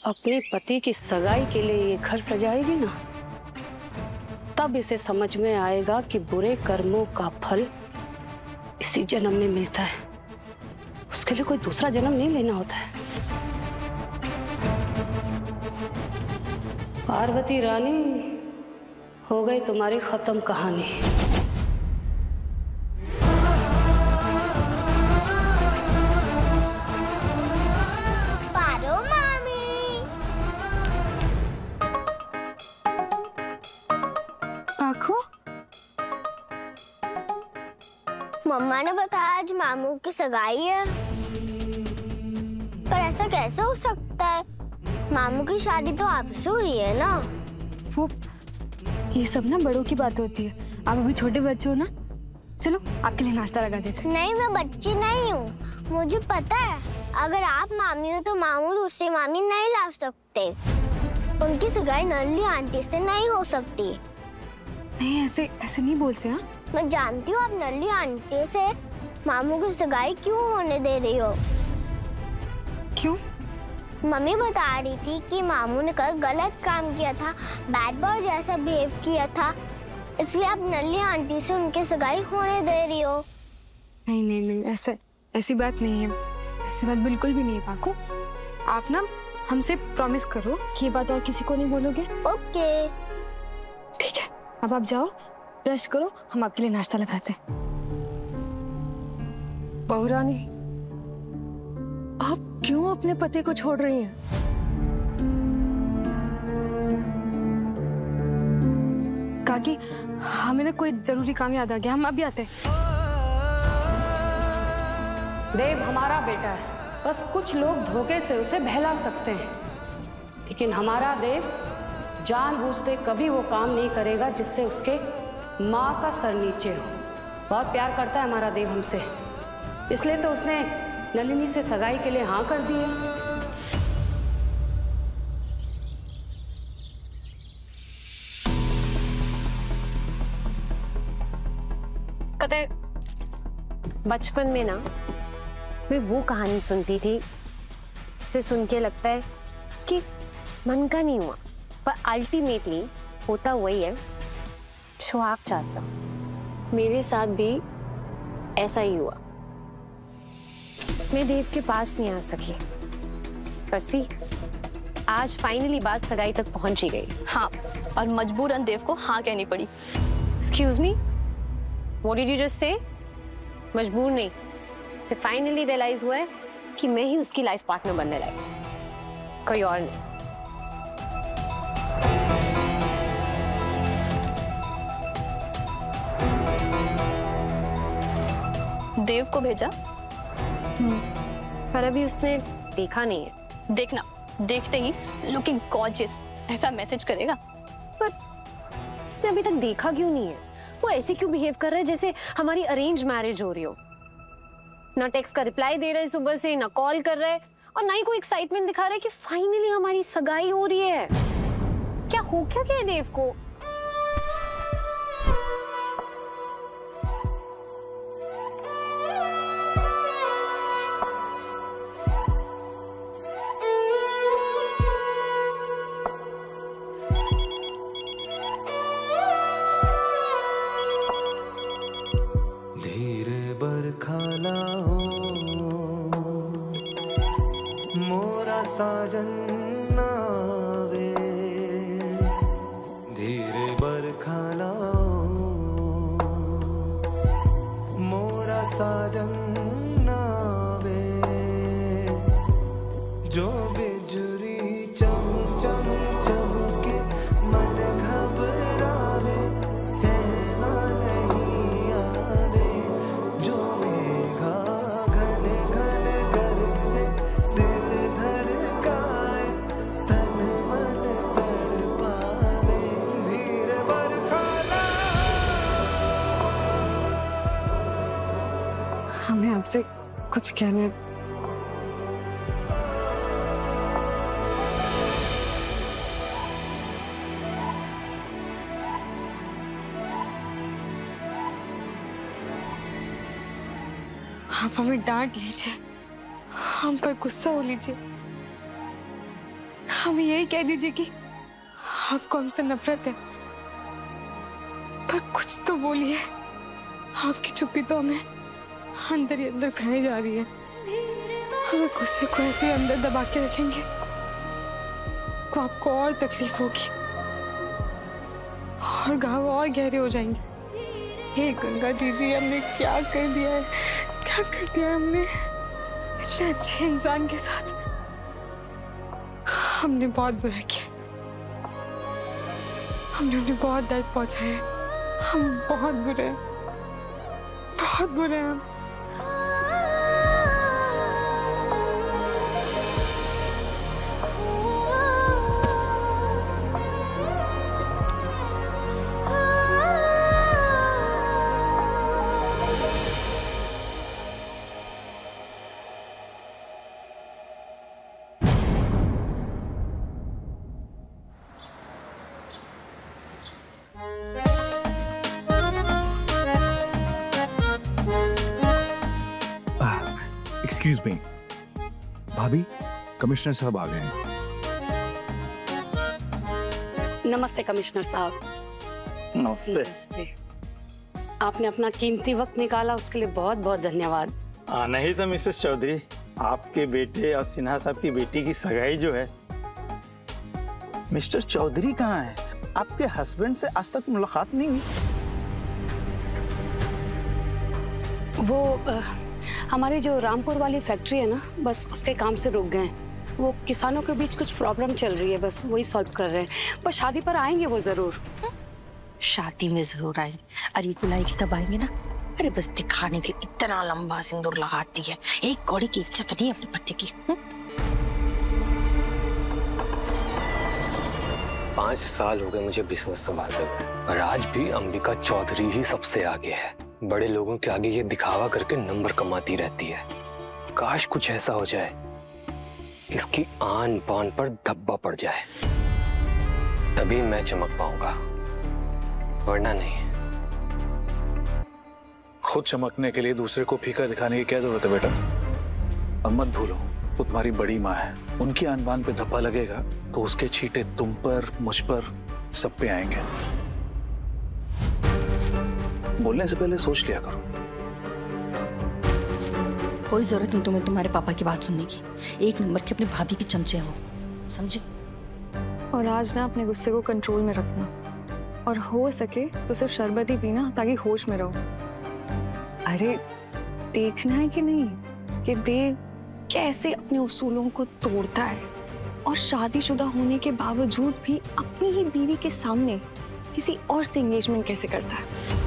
अपने पति की सगाई के लिए ये घर सजाएगी ना, तब इसे समझ में आएगा कि बुरे कर्मों का फल इसी जन्म में मिलता है। उसके लिए कोई दूसरा जन्म नहीं लेना होता है। पार्वती रानी, हो गई तुम्हारी खत्म कहानी। पारो मामी। पाखू, मम्मा ने बताया आज मामू की सगाई है, पर ऐसा कैसे हो सकता है? मामू की शादी तो आपसे हुई है ना। वो ये सब ना बड़ों की बात होती है। आप अभी छोटे बच्चे हो ना, चलो आपके लिए नाश्ता लगा देते। नहीं, मैं बच्ची नहीं हूँ, मुझे पता है। अगर आप मामी हो तो मामू दूसरी मामी नहीं ला सकते। उनकी सगाई नल्ली आंटी से नहीं हो सकती। नहीं, ऐसे ऐसे नहीं बोलते। हाँ, मैं जानती हूँ आप नल्ली आंटी से मामू की सगाई क्यों होने दे रही हो। क्यों? मम्मी बता रही थी कि मामू ने कल गलत काम किया था, बैड बॉय जैसा बिहेव किया था, इसलिए आप नल्ली आंटी से उनकी सगाई होने दे रही हो। नहीं नहीं नहीं, ऐसी बात नहीं है। ऐसी बात बिल्कुल भी नहीं है पाखू। आप ना हमसे प्रॉमिस करो कि ये बात और किसी को नहीं बोलोगे। ओके। ठीक है, अब आप जाओ, ब्रश करो, हम आपके लिए नाश्ता लगाते हैं। बहू रानी, आप क्यों अपने पति को छोड़ रही हैं? काकी, हमें ना कोई जरूरी काम याद आ गया, हम अभी आते हैं। देव हमारा बेटा है, बस कुछ लोग धोखे से उसे बहला सकते हैं, लेकिन हमारा देव जानबूझते कभी वो काम नहीं करेगा जिससे उसके माँ का सर नीचे हो। बहुत प्यार करता है हमारा देव हमसे, इसलिए तो उसने नलिनी से सगाई के लिए हाँ कर दी है। कते बचपन में ना मैं वो कहानी सुनती थी जिससे सुन के लगता है कि मन का नहीं हुआ, पर अल्टीमेटली होता वही है जो आप चाहते हो। मेरे साथ भी ऐसा ही हुआ। मैं देव के पास नहीं आ सकी, पर सी आज फाइनली बात सगाई तक पहुंच ही गई। हाँ, और मजबूरन देव को हाँ कहनी पड़ी। Excuse me, what did you just say? मजबूर नहीं, से फाइनली रियलाइज हुआ है कि मैं ही उसकी लाइफ पार्टनर बनने लगी, कोई और नहीं। देव को भेजा, पर अभी उसने देखा नहीं है। देखना, देखते ही लुकिंग गॉर्जियस ऐसा मैसेज करेगा। पर उसने अभी तक देखा क्यों नहीं है? वो ऐसे क्यों बिहेव कर रहा है जैसे हमारी अरेंज मैरिज हो रही हो? ना टेक्स्ट का रिप्लाई दे रहा है सुबह से, ना कॉल कर रहा है, और ना ही कोई एक्साइटमेंट दिखा रहा है कि फाइनली हमारी सगाई हो रही है। क्या हो क्या है देव को? साजन आवे, धीरे बरखा लाओ, मोरा साजन आवे, जो बिजुरी चम चम चमके मन घबरावे, चैना नहीं आवे, जो मेघा घन घन गरजे, दिल धड़काए, तन मन तड़पावे, धीरे बरखा हमें आपसे कुछ कहना है। आप हमें डांट लीजिए, हम पर गुस्सा हो लीजिए, हमें यही कह दीजिए कि आपको हमसे नफरत है, पर कुछ तो बोलिए। आपकी चुप्पी तो हमें अंदर ही अंदर खाई जा रही है। अगर गुस्से को ऐसे ही अंदर दबा के रखेंगे तो आपको और तकलीफ होगी और घाव और गहरे हो जाएंगे। हे गंगा जी, हमने क्या कर दिया है, क्या कर दिया है हमने इतने अच्छे इंसान के साथ। हमने बहुत बुरा किया, हमने उन्हें बहुत दर्द पहुंचाया है। हम बहुत बुरे हैं, बहुत बुरे हैं हम। एक्सक्यूज मी भाभी, कमिश्नर साहब आ गए हैं। नमस्ते कमिश्नर साहब। नमस्ते। आपने अपना कीमती वक्त निकाला, उसके लिए बहुत बहुत धन्यवाद। नहीं तो मिसेस चौधरी, आपके बेटे और सिन्हा साहब की बेटी की सगाई जो है, मिस्टर चौधरी कहाँ है? आपके हस्बैंड से आज तक मुलाकात नहीं हुई? वो हमारी जो रामपुर वाली फैक्ट्री है ना, बस उसके काम से रुक गए हैं। वो किसानों के बीच कुछ प्रॉब्लम चल रही है, बस वही सॉल्व कर रहे हैं। पर शादी पर आएंगे वो जरूर। शादी में जरूर आएंगे। अरे बुलाएगी तब आएंगे ना। अरे बस दिखाने के इतना लंबा सिंदूर लगाती है, एक कौड़ी की इज्जत नहीं अपने पति की। 5 साल हो गए मुझे बिजनेस संभालते हुए, और आज भी अंबिका चौधरी ही सबसे आगे है। बड़े लोगों के आगे ये दिखावा करके नंबर कमाती रहती है। काश कुछ ऐसा हो जाए इसकी आन बान पर धब्बा पड़ जाए, तभी मैं चमक पाऊंगा, वरना नहीं। खुद चमकने के लिए दूसरे को फीका दिखाने की क्या जरूरत है बेटा? और मत भूलो, वो तुम्हारी बड़ी माँ है। उनकी आन बान पे धब्बा लगेगा तो उसके छींटे तुम पर, मुझ पर, सब पे आएंगे। बोलने से पहले सोच लिया करो। कोई जरूरत नहीं तुम्हें तुम्हारे पापा की बात सुनने की। एक नंबर के अपने भाभी की चमचे हैं वो, समझे? और आज ना अपने गुस्से को कंट्रोल में रखना, और हो सके तो सिर्फ शरबत ही पीना ताकि होश में रहो। अरे देखना है कि नहीं कि देव कैसे अपने उसूलों को तोड़ता है, और शादीशुदा होने के बावजूद भी अपनी ही बीवी के सामने किसी और से एंगेजमेंट कैसे करता है।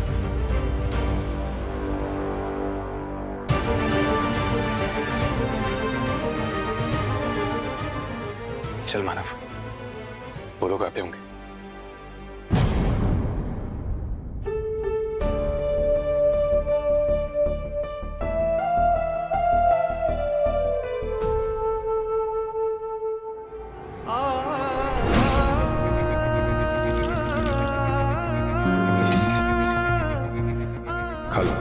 चल मानव, वो लोग आते होंगे। खा लो।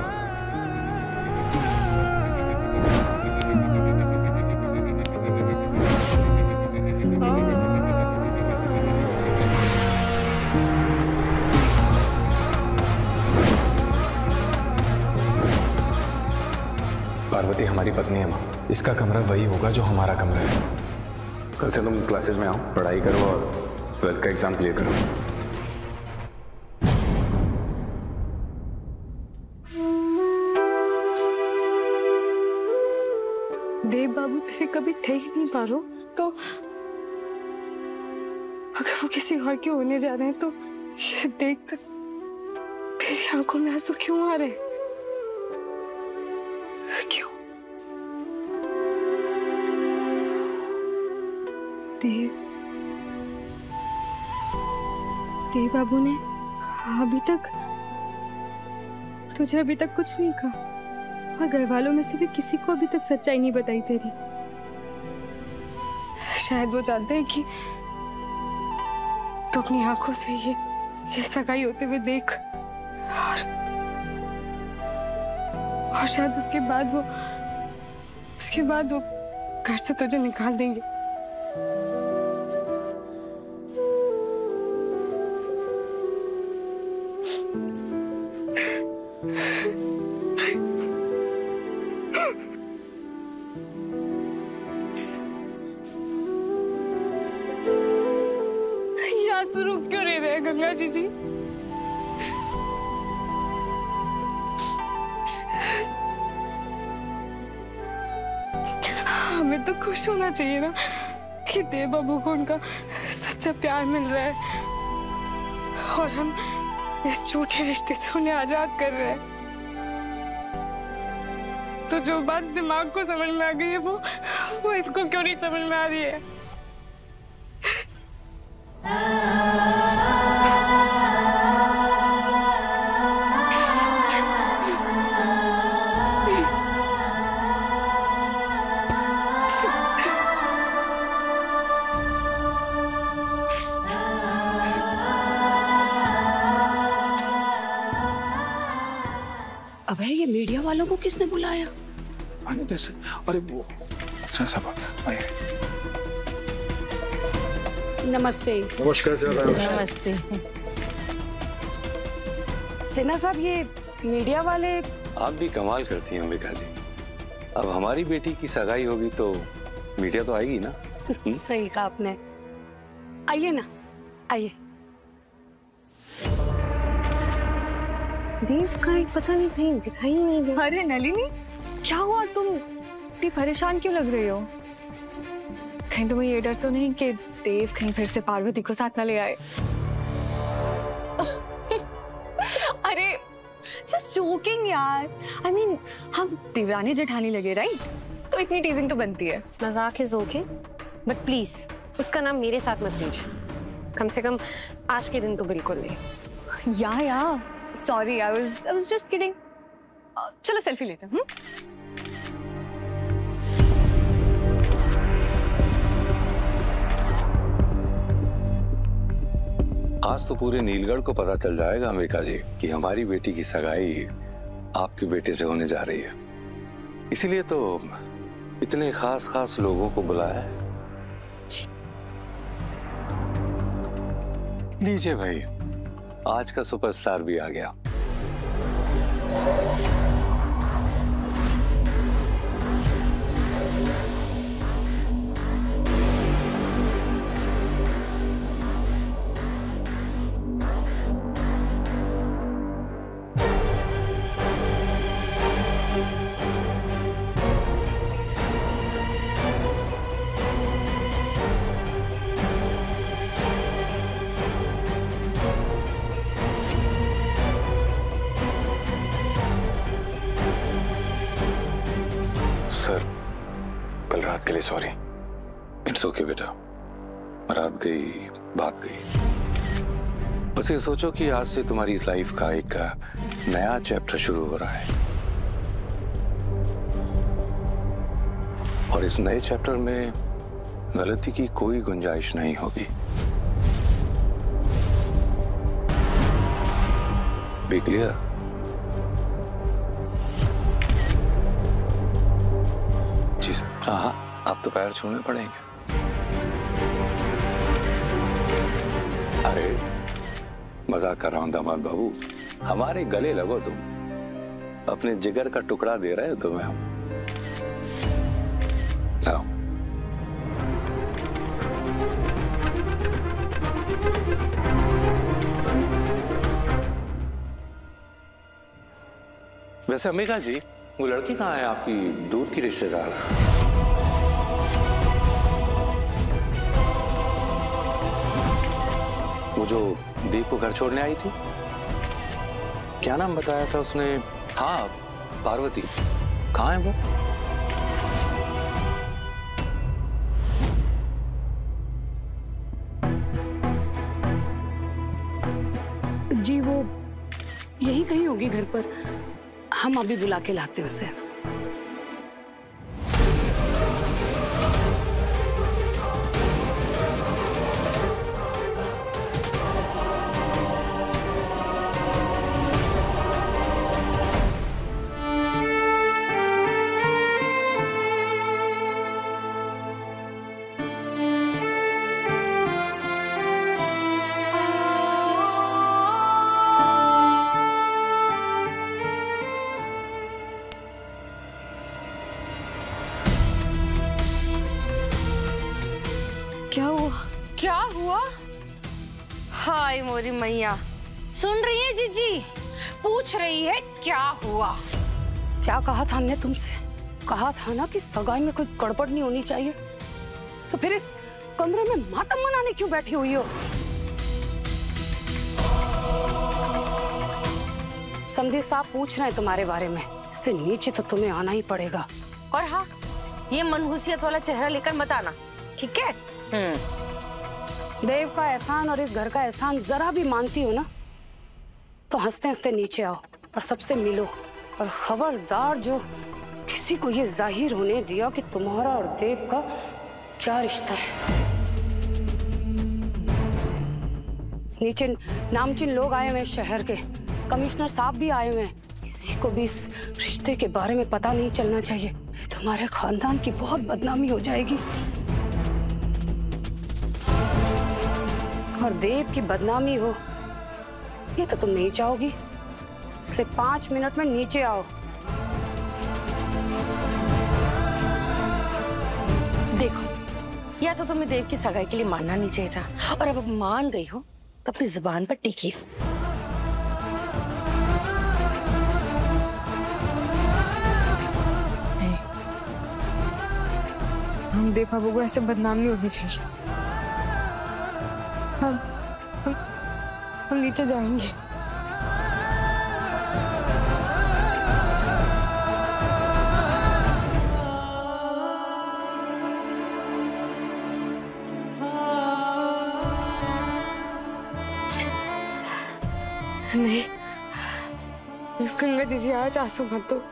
पार्वती हमारी पत्नी है माँ, इसका कमरा वही होगा जो हमारा कमरा है। कल से तुम क्लासेस में आओ, पढ़ाई करो और 12th का एग्जाम क्लियर करो। देव बाबू तेरे कभी थे ही नहीं पारो, तो अगर वो किसी और के होने जा रहे हैं तो ये देखकर तेरी आंखों में आंसू क्यों आ रहे हैं? क्यों? देव बाबू ने तुझे अभी तक कुछ नहीं कहा, और घर वालों में से भी किसी को अभी तक सच्चाई नहीं बताई तेरी। शायद वो जानते हैं कि तो अपनी आंखों से ये सगाई होते हुए देख, और शायद उसके बाद वो घर से तुझे निकाल देंगे। हमें तो खुश होना चाहिए ना कि देव बाबू को उनका सच्चा प्यार मिल रहा है और हम इस झूठे रिश्ते से उन्हें आजाद कर रहे हैं। तो जो बात दिमाग को समझ में आ गई है वो इसको क्यों नहीं समझ में आ रही है? अबे ये मीडिया वालों को किसने बुलाया? आने कैसे? अरे वो सब आइए। नमस्ते। नमस्कार सर। नमस्ते। सिन्हा साहब, ये मीडिया वाले। आप भी कमाल करती हैं अंबिका जी। अब हमारी बेटी की सगाई होगी तो मीडिया तो आएगी ना। सही कहा आपने। आइए ना, आइए। देव का एक पता नहीं कहीं दिखाई नहीं दे। अरे नलिनी, क्या हुआ? तुम इतनी परेशान क्यों लग रही हो? कहीं तुम्हें ये डर तो नहीं कि देव कहीं फिर से पार्वती को साथ ना ले आए? अरे जस्ट जोकिंग यार। I mean, हम देवरानी जेठानी लगे राइट? तो इतनी टीजिंग तो बनती है। मजाक इज ओके, बट प्लीज उसका नाम मेरे साथ मत लीजिए। कम से कम आज के दिन तो बिल्कुल नहीं। या sorry, I was just kidding. चलो सेल्फी लेते हैं। आज तो पूरे नीलगढ़ को पता चल जाएगा अंबिका जी कि हमारी बेटी की सगाई आपके बेटे से होने जा रही है। इसीलिए तो इतने खास लोगों को बुलाया है। लीजिए भाई, आज का सुपरस्टार भी आ गया। सर, कल रात के लिए सॉरी। इट्स ओके बेटा, रात गई बात गई। बस ये सोचो कि आज से तुम्हारी लाइफ का एक नया चैप्टर शुरू हो रहा है और इस नए चैप्टर में गलती की कोई गुंजाइश नहीं होगी। Be clear? जी सर। हाँ, अब तो पैर छूने पड़ेंगे। अरे मजाक कर रहा हूं दामाद बाबू, हमारे गले लगो तुम। अपने जिगर का टुकड़ा दे रहे हो तुम्हें हम। आओ। वैसे अंबिका जी, वो लड़की कहाँ है आपकी दूर की रिश्तेदार? वो जो देव को घर छोड़ने आई थी, क्या नाम बताया था उसने? हाँ, पार्वती। कहाँ है वो? जी वो यही कहीं होगी घर पर। हम अभी बुला के लाते उसे। क्या हुआ? क्या हुआ? हाय मोरी मैया, सुन रही है जीजी? पूछ रही है क्या हुआ। क्या कहा था हमने तुमसे? कहा था ना कि सगाई में कोई गड़बड़ नहीं होनी चाहिए। तो फिर इस कमरे में मातम मनाने क्यों बैठी हुई हो? समधी साहब पूछ रहे हैं तुम्हारे बारे में, इससे नीचे तो तुम्हें आना ही पड़ेगा। और हाँ, ये मनहूसियत वाला चेहरा लेकर मत आना, ठीक है? देव का एहसान और इस घर का एहसान जरा भी मानती हो ना, तो हंसते हंसते नीचे आओ और सबसे मिलो। और खबरदार जो किसी को ये जाहिर होने दिया कि तुम्हारा और देव का क्या रिश्ता है। नीचे नामचीन लोग आए हुए हैं, शहर के कमिश्नर साहब भी आए हुए हैं। किसी को भी इस रिश्ते के बारे में पता नहीं चलना चाहिए, तुम्हारे खानदान की बहुत बदनामी हो जाएगी। और देव की बदनामी हो ये तो तुम नहीं चाहोगी, इसलिए 5 मिनट में नीचे आओ। देखो, या तो तुम्हें देव की सगाई के लिए मानना नहीं चाहिए था, और अब मान गई हो तो अपनी जुबान पर टिकी। हम देव बाबू को ऐसे बदनामी होगी फिर। हम नीचे जाएंगे। नहीं, गंगा जीजी आज आंसू मत दो।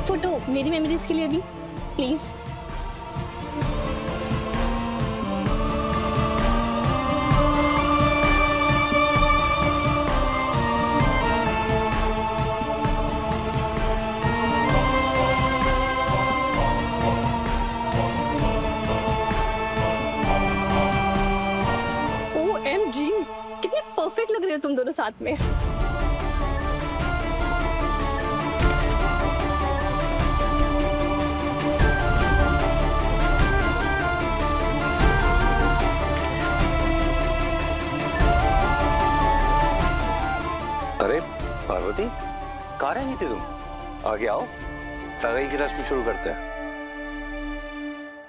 फोटो मेरी मेमोरीज के लिए भी प्लीज। OMG, कितने परफेक्ट लग रहे हो तुम दोनों साथ में। अरे पार्वती, कहाँ रहनी थी तुम? आगे आओ, सगाई की रस्म शुरू करते हैं।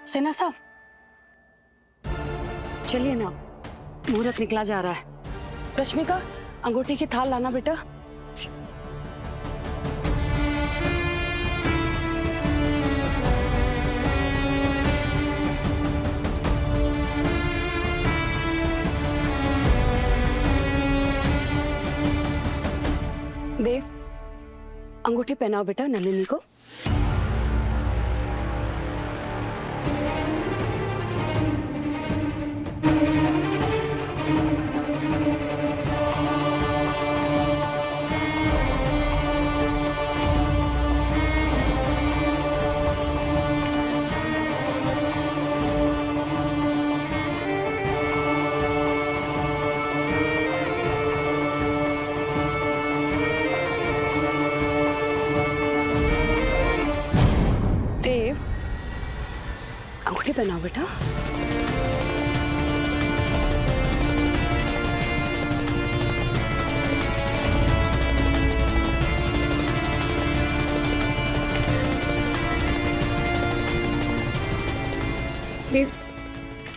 सिन्हा साहब चलिए ना, मुहूर्त निकला जा रहा है। रश्मिका, अंगूठी की थाल लाना बेटा। देव, अंगूठी पहनाओ बेटा नलिनी को। अंगूठी पहनाओ बेटा।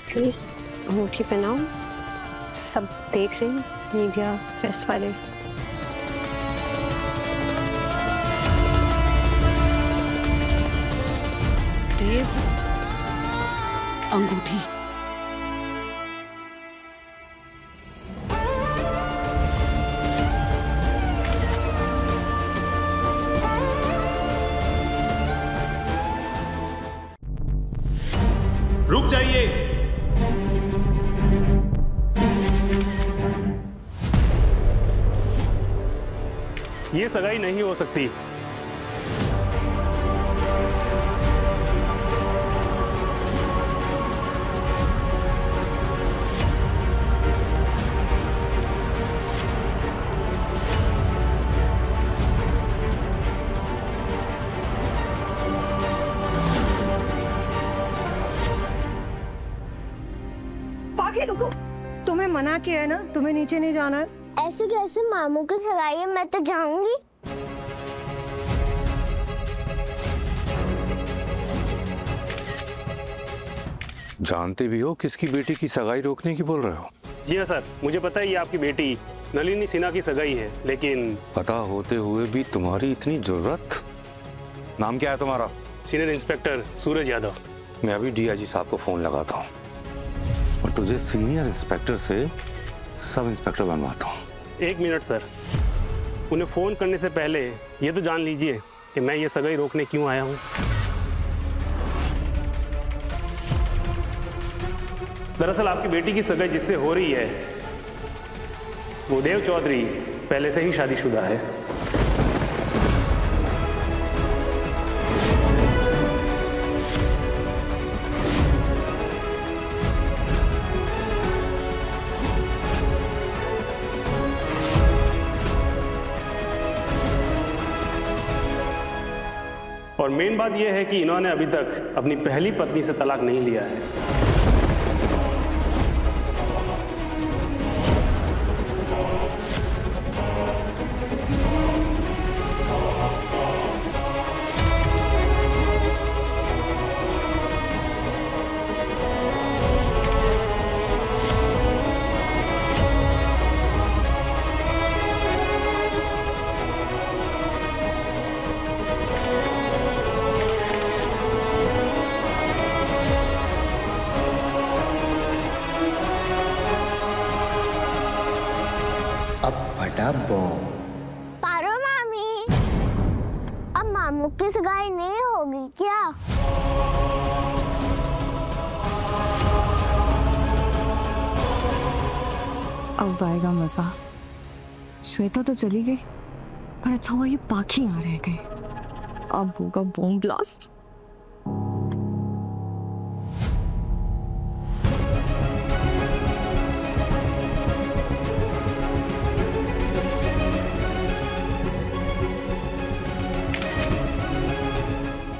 प्लीज अंगूठी पहनाओ, सब देख रहे हैं, मीडिया प्रेस वाले। देव, अंगूठी। रुक जाइए। ये सगाई नहीं हो सकती। रुको, तुम्हें मना किया है ना, तुम्हें नीचे नहीं जाना है। ऐसे कैसे, मामू की सगाई है, मैं तो जाऊंगी। जानते भी हो किसकी बेटी की सगाई रोकने की बोल रहे हो? जी हाँ सर, मुझे पता है ये आपकी बेटी नलिनी सिन्हा की सगाई है, लेकिन पता होते हुए भी तुम्हारी इतनी जरूरत? नाम क्या है तुम्हारा? Senior inspector Suraj Yadav. मैं अभी डीआईजी साहब को फोन लगाता हूँ और तुझे सीनियर इंस्पेक्टर से सब इंस्पेक्टर बनवाता हूँ। 1 मिनट सर, उन्हें फोन करने से पहले ये तो जान लीजिए कि मैं ये सगाई रोकने क्यों आया हूँ। दरअसल आपकी बेटी की सगाई जिससे हो रही है वो देव चौधरी पहले से ही शादीशुदा है। और मेन बात यह है कि इन्होंने अभी तक अपनी पहली पत्नी से तलाक नहीं लिया है। पारो मामी, अब मामू की सगाई नहीं होगी क्या? अब आएगा मजा। श्वेता तो चली गई, पर अच्छा हुआ ये बाकी यहाँ रह गए। अब होगा बॉम्ब ब्लास्ट।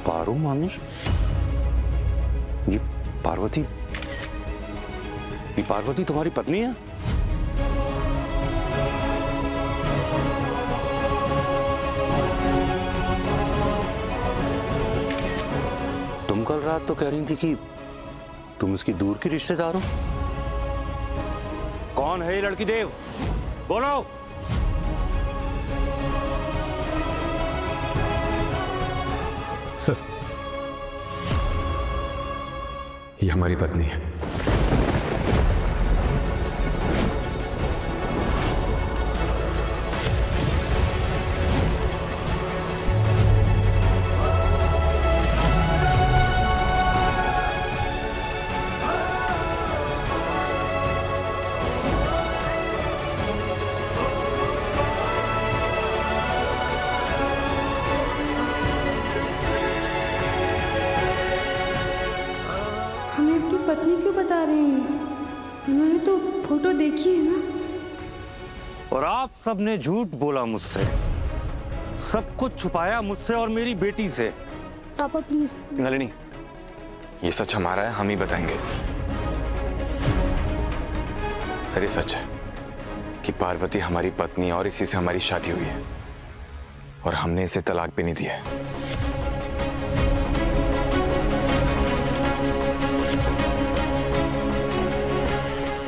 पारो मामी, ये पार्वती तुम्हारी पत्नी है? तुम कल रात तो कह रही थी कि तुम इसकी दूर की रिश्तेदार हो। कौन है ये लड़की? देव, बोलो। सर, ये हमारी पत्नी है। पत्नी क्यों बता रहे हैं? उन्होंने तो फोटो देखी है ना। और आप सबने झूठ बोला मुझसे, सब कुछ छुपाया मुझसे और मेरी बेटी से। पापा प्लीज। नलिनी, ये सच हमारा है, हम ही बताएंगे। सर ये सच है कि पार्वती हमारी पत्नी और इसी से हमारी शादी हुई है और हमने इसे तलाक भी नहीं दिया है।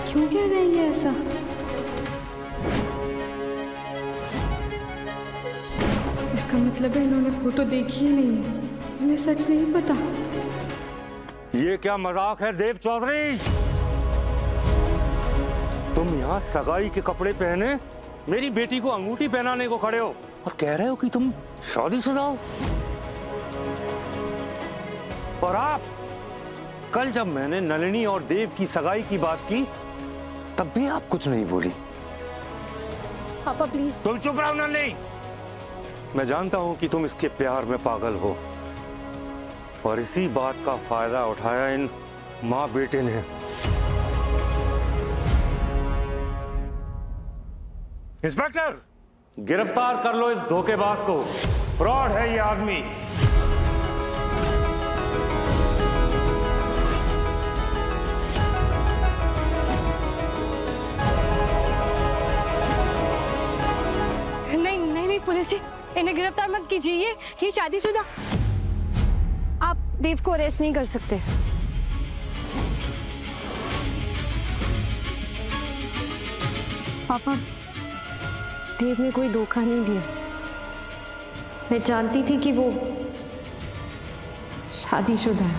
क्यों कह रही है ऐसा? इसका मतलब है इन्होंने फोटो देखी ही नहीं है, इन्हें सच नहीं पता। ये क्या मजाक है देव चौधरी? तुम यहाँ सगाई के कपड़े पहने मेरी बेटी को अंगूठी पहनाने को खड़े हो और कह रहे हो कि तुम शादीशुदा हो। और आप कल जब मैंने नलिनी और देव की सगाई की बात की तब भी आप कुछ नहीं बोली। पापा प्लीज। तुम चुप रहो नलिनी। मैं जानता हूं कि तुम इसके प्यार में पागल हो और इसी बात का फायदा उठाया इन माँ बेटे ने। इंस्पेक्टर, गिरफ्तार कर लो इस धोखेबाज को। फ्रॉड है ये आदमी। नहीं नहीं नहीं पुलिस जी, इन्हें गिरफ्तार मत कीजिए। ये शादीशुदा। आप देव को अरेस्ट नहीं कर सकते। पापा, देव ने कोई धोखा नहीं दिया। मैं जानती थी कि वो शादीशुदा है।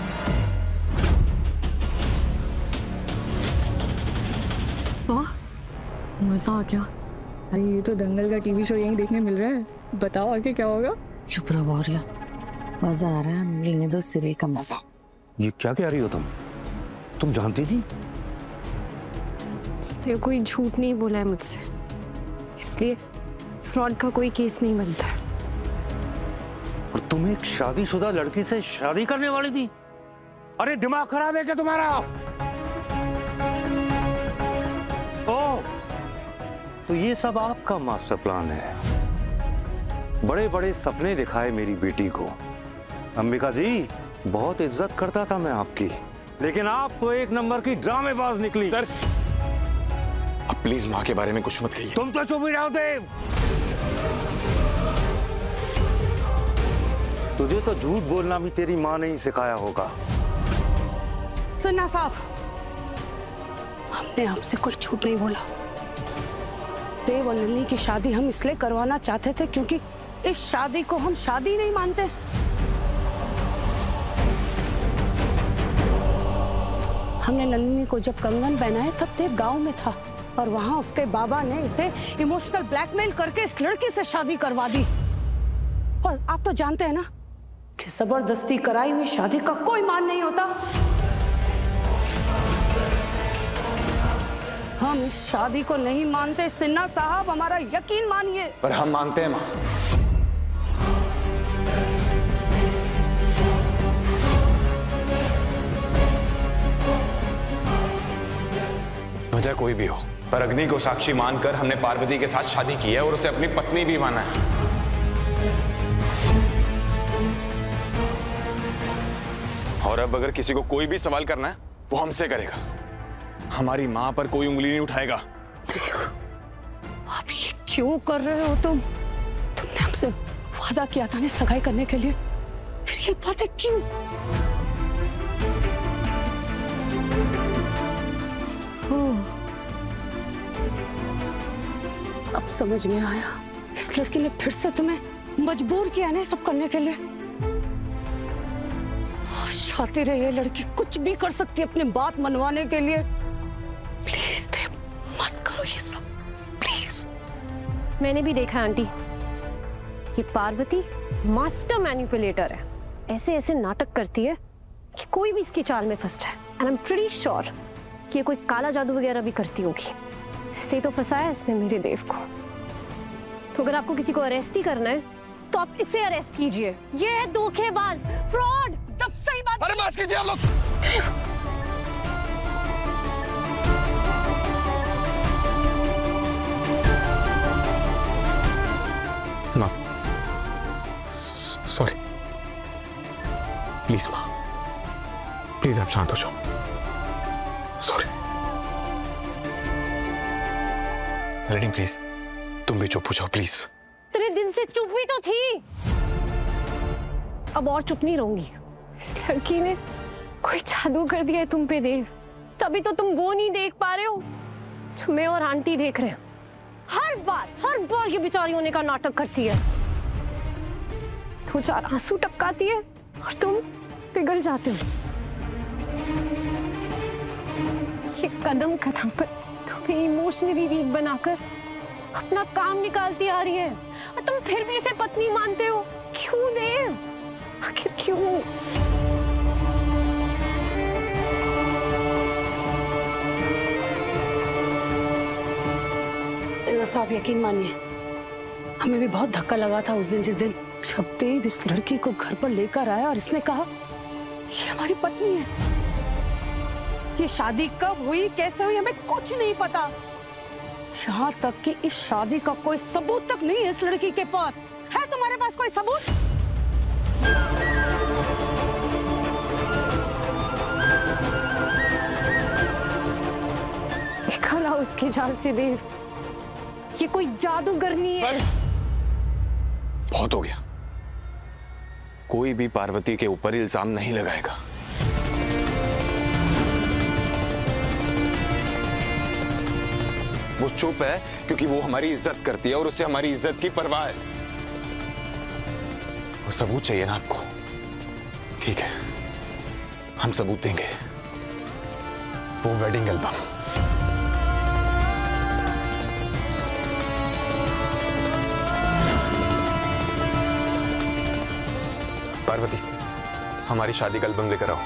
वाह, मजा आ गया। अरे ये तो दंगल का टीवी शो यहीं देखने मिल रहा है। बताओ आगे क्या होगा? चुप रहो गौरिया, मजा आ रहा है, लेने दो सिरे का मजा। ये क्या कह रही हो तुम जानती थी? उसने कोई झूठ नहीं बोला है मुझसे, इसलिए फ्रॉड का कोई केस नहीं बनता। और तुम एक शादीशुदा लड़की से शादी करने वाली थी? अरे दिमाग खराब है क्या तुम्हारा? ओह, तो ये सब आपका मास्टर प्लान है। बड़े बड़े सपने दिखाए मेरी बेटी को। अंबिका जी, बहुत इज्जत करता था मैं आपकी, लेकिन आप तो एक नंबर की ड्रामेबाज निकली। सर, अब प्लीज माँ के बारे में कुछ मत कहिए। तुम तो चुप ही रहो देव। तुझे तो झूठ बोलना भी तेरी माँ ने ही सिखाया होगा। सुनना साहब, हमने आपसे कोई झूठ नहीं बोला। देव और नलिनी की शादी हम इसलिए करवाना चाहते थे क्योंकि इस शादी को हम शादी नहीं मानते। हमने नलिनी को जब कंगन पहनाए तब देव गांव में था और वहां उसके बाबा ने इसे इमोशनल ब्लैकमेल करके इस लड़की से शादी करवा दी। और आप तो जानते हैं ना कि जबरदस्ती कराई हुई शादी का कोई मान नहीं होता। हम इस शादी को नहीं मानते सिन्हा साहब, हमारा यकीन मानिए। पर हम मानते हैं माँ। वजह कोई भी हो, पर अग्नि को साक्षी मानकर हमने पार्वती के साथ शादी की है और उसे अपनी पत्नी भी माना है। और अब अगर किसी को कोई भी सवाल करना है वो हमसे करेगा। हमारी मां पर कोई उंगली नहीं उठाएगा। आप ये क्यों कर रहे हो तुमने हमसे वादा किया था ना सगाई करने के लिए, फिर ये बातें क्यों? अब समझ में आया, इस लड़की ने फिर से तुम्हें मजबूर किया ना सब करने के लिए। शातिर है ये लड़की, कुछ भी कर सकती है अपनी बात मनवाने के लिए। प्लीज देव, मत करो ये सब, प्लीज। मैंने भी देखा आंटी कि पार्वती मास्टर मैनिपुलेटर है। ऐसे ऐसे नाटक करती है कि कोई भी इसकी चाल में फंस जाए। And I am pretty sure कि ये कोई काला जादू वगैरह भी करती होगी। ऐसे ही तो फंसाया इसने मेरे देव को। तो अगर आपको किसी को अरेस्ट ही करना है तो आप इसे अरेस्ट कीजिए। ये है धोखेबाज, फ्रॉड। तब सही बात। अरे बस कीजिए आप लोग। माँ, सॉरी, प्लीज माँ, प्लीज आप शांत हो जाओ। सॉरी। नलिनी प्लीज तुम भी चुप हो जाओ प्लीज। तेरे दिन से चुप भी तो थी, अब और चुप नहीं रहूंगी। इस लड़की ने कोई जादू कर दिया है तुम पे देव, तभी तो तुम वो नहीं देख पा रहे हो जो मैं और आंटी देख रहे हैं। हर बार ये बेचारी होने का नाटक करती है, 2-4 आंसू टपकाती है और तुम पिघल जाते हो। ये कदम कदम पर तुम्हें इमोशनली वीक बनाकर अपना काम निकालती आ रही है और तुम फिर भी इसे पत्नी मानते हो। क्यों देव, आखिर क्यों? सिन्हा साहब यकीन मानिए, हमें भी बहुत धक्का लगा था उस दिन, जिस दिन जब देव इस लड़की को घर पर लेकर आया और इसने कहा ये हमारी पत्नी है। ये शादी कब हुई, कैसे हुई, हमें कुछ नहीं पता। यहाँ तक कि इस शादी का कोई सबूत तक नहीं है इस लड़की के पास। है तुम्हारे पास कोई सबूत? निकाला उसकी जाल से देव, ये कोई जादूगर नहीं है। बहुत हो गया, कोई भी पार्वती के ऊपर इल्जाम नहीं लगाएगा। वो चुप है क्योंकि वो हमारी इज्जत करती है और उसे हमारी इज्जत की परवाह है। वो सबूत चाहिए ना आपको? ठीक है, हम सबूत देंगे। वो वेडिंग एल्बम। पार्वती, हमारी शादी का एल्बम लेकर आओ।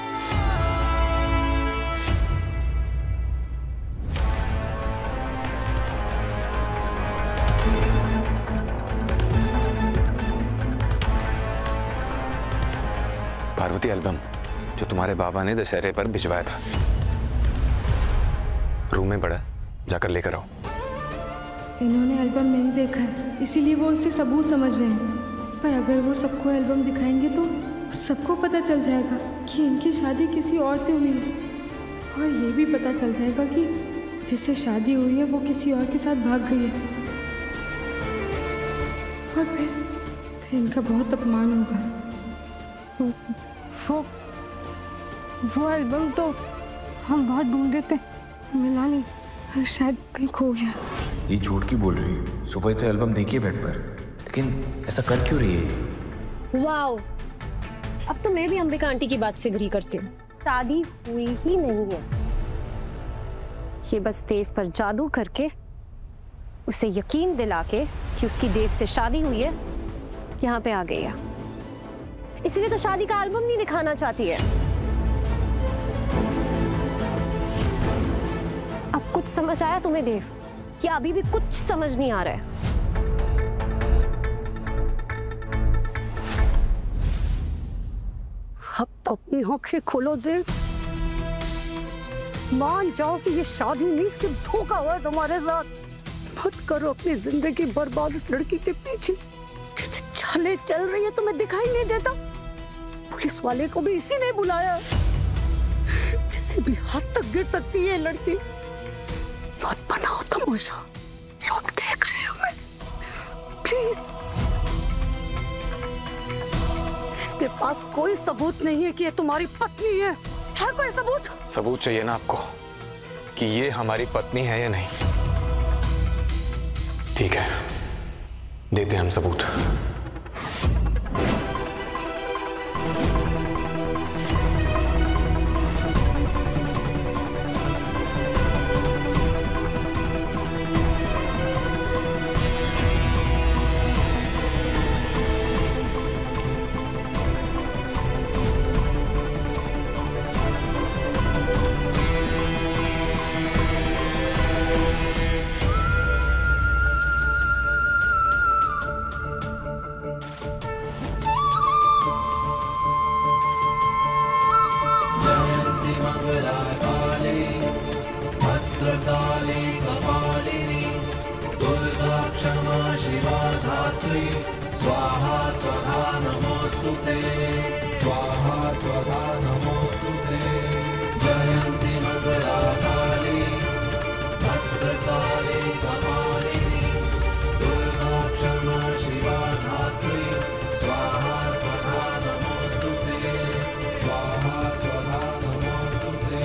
पार्वती, एल्बम जो तुम्हारे बाबा ने दशहरे पर भिजवाया था, रूम में पड़ा, जाकर लेकर आओ। इन्होंने एल्बम नहीं देखा है, इसीलिए वो इसे सबूत समझ रहे हैं। पर अगर वो सबको एल्बम दिखाएंगे तो सबको पता चल जाएगा कि इनकी शादी किसी और से हुई है, और ये भी पता चल जाएगा कि जिससे शादी हुई है वो किसी और के साथ भाग गई है, और फिर इनका बहुत अपमान होगा। वो एल्बम तो हम बहुत ढूंढ रहे थे, मिला नहीं, शायद कहीं खो गया। ये झूठ क्यों बोल रही है? सुबह तो एल्बम देखिए बेड पर, लेकिन ऐसा कर क्यों रही है? वाओ, अब तो मैं भी अंबिका आंटी की बात से एग्री करती हूँ। शादी हुई ही नहीं है, ये बस देव पर जादू करके उसे यकीन दिला के कि उसकी देव से शादी हुई है यहाँ पे आ गई है। इसलिए तो शादी का एल्बम नहीं दिखाना चाहती है। अब कुछ समझ आया तुम्हें देव, या अभी भी कुछ समझ नहीं आ रहा है? अब तो अपनी आंखें खोलो देव, मान जाओ कि ये शादी नहीं सिर्फ धोखा हुआ है तुम्हारे साथ। मत करो अपनी जिंदगी बर्बाद इस लड़की के पीछे। कैसे चालें चल रही है तुम्हें दिखाई नहीं देता? पुलिस वाले को भी इसी ने बुलाया, किसी भी हद तक गिर सकती है लड़की। मत बनाओ तमाशा, लोग देख रहे हो मैं, प्लीज। इसके पास कोई सबूत नहीं है कि ये तुम्हारी पत्नी है कोई सबूत? सबूत चाहिए ना आपको कि ये हमारी पत्नी है या नहीं? ठीक है, देते हैं हम सबूत। भद्रकाली कपालिनी दुर्गा क्षमा शिवा धात्री स्वाहा स्वधा नमोस्तुते स्वाहा स्वधा नमोस्तुते। मंगलाकाली भद्रकाली कपालिनी दुर्गा क्षमा शिवा धात्री स्वाहा स्वधा नमोस्तुते स्वाहा स्वधा नमोस्तुते।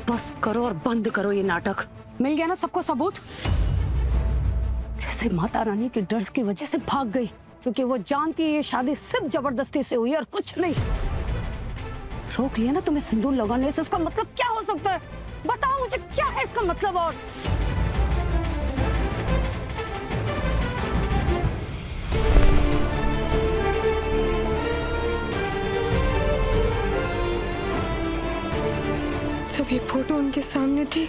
बस करो और बंद करो ये नाटक। मिल गया ना सबको सबूत? कैसे माता रानी के डर की वजह से भाग गई, क्योंकि वो जानती है ये शादी सिर्फ जबरदस्ती से हुई और कुछ नहीं। रोक लिया ना तुम्हें सिंदूर लगाने से, इसका मतलब क्या हो सकता है? बताओ मुझे, क्या है इसका मतलब? और जब ये फोटो उनके सामने थी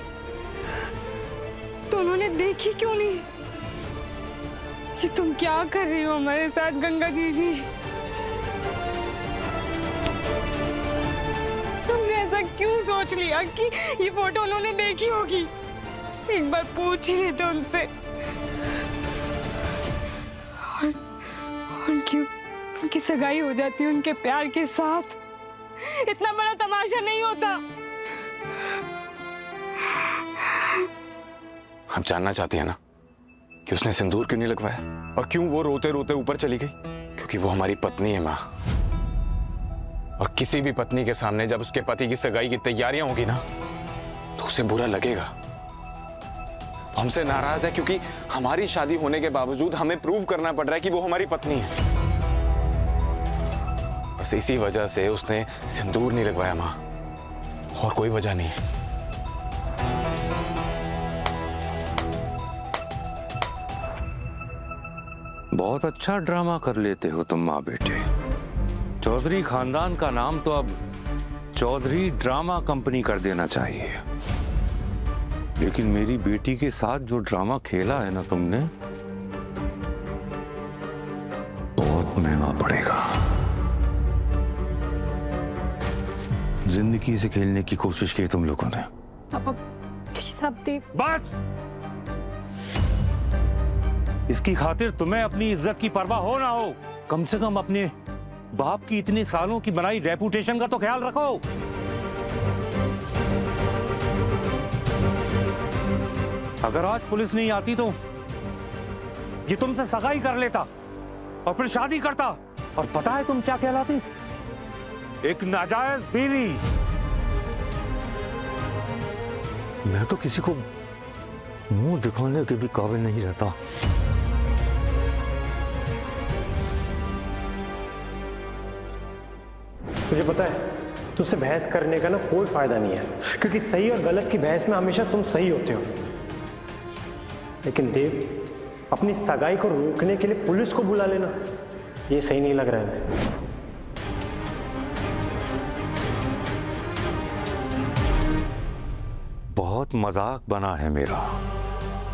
तो उन्होंने देखी क्यों नहीं? ये तुम क्या कर रही हो हमारे साथ गंगा जी? तुमने ऐसा क्यों सोच लिया कि ये फोटो उन्होंने देखी होगी? एक बार पूछ ही लेते उनसे। और क्यों उनकी सगाई हो जाती है उनके प्यार के साथ? इतना बड़ा तमाशा नहीं होता। हम जानना चाहते हैं ना कि उसने सिंदूर क्यों नहीं लगवाया और क्यों वो रोते रोते ऊपर चली गई? क्योंकि वो हमारी पत्नी है माँ, और किसी भी पत्नी के सामने जब उसके पति की सगाई की तैयारियां होगी ना तो उसे बुरा लगेगा। हमसे नाराज है क्योंकि हमारी शादी होने के बावजूद हमें प्रूव करना पड़ रहा है कि वो हमारी पत्नी है। बस इसी वजह से उसने सिंदूर नहीं लगवाया माँ, और कोई वजह नहीं है। बहुत अच्छा ड्रामा कर लेते हो तुम माँ बेटे। चौधरी खानदान का नाम तो अब चौधरी ड्रामा कंपनी कर देना चाहिए। लेकिन मेरी बेटी के साथ जो ड्रामा खेला है ना तुमने, बहुत महंगा पड़ेगा। जिंदगी से खेलने की कोशिश की तुम लोगों ने। बस इसकी खातिर तुम्हें अपनी इज्जत की परवाह हो ना हो, कम से कम अपने बाप की इतने सालों की बनाई रेपुटेशन का तो ख्याल रखो। अगर आज पुलिस नहीं आती तो ये तुमसे सगाई कर लेता और फिर शादी करता, और पता है तुम क्या कहलाती? एक नाजायज बीवी। मैं तो किसी को मुंह दिखाने के भी काबिल नहीं रहता। तुझे पता है तुझसे बहस करने का ना कोई फायदा नहीं है, क्योंकि सही और गलत की बहस में हमेशा तुम सही होते हो। लेकिन देव, अपनी सगाई को रोकने के लिए पुलिस को बुला लेना, ये सही नहीं लग रहा है। बहुत मजाक बना है मेरा,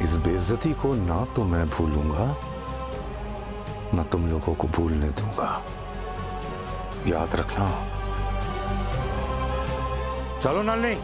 इस बेइज्जती को ना तो मैं भूलूंगा ना तुम लोगों को भूलने दूंगा, याद रखना। चलो नलनी।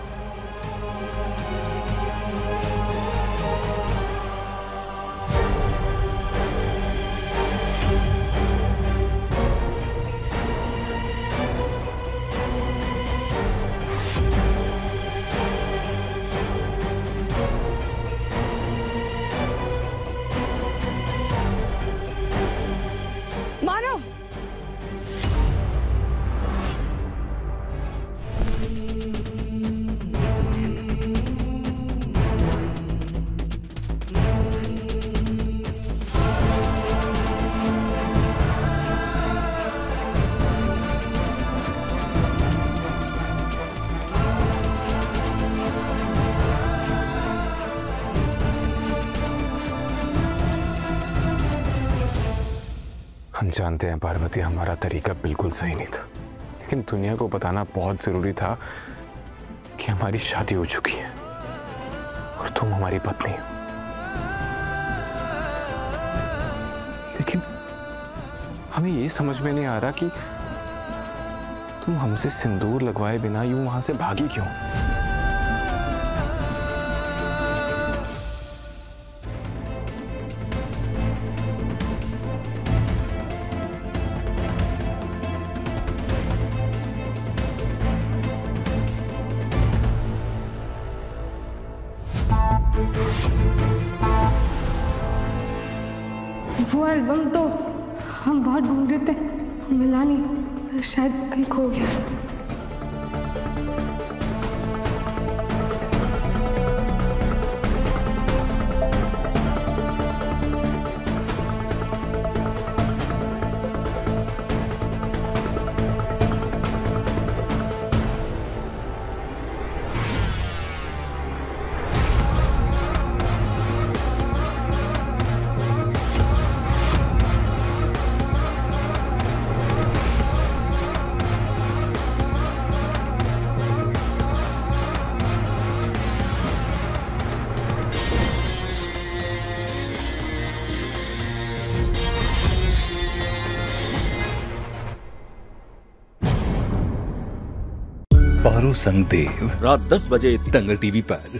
हम जानते हैं पार्वती, हमारा तरीका बिल्कुल सही नहीं था, लेकिन दुनिया को बताना बहुत जरूरी था कि हमारी शादी हो चुकी है और तुम हमारी पत्नी हो। लेकिन हमें ये समझ में नहीं आ रहा कि तुम हमसे सिंदूर लगवाए बिना यूं वहां से भागी क्यों? वो एल्बम तो हम बहुत ढूंढ रहे थे, मिला नहीं, शायद कहीं खो गया। पारो संग देव रात 10 बजे दंगल टीवी पर।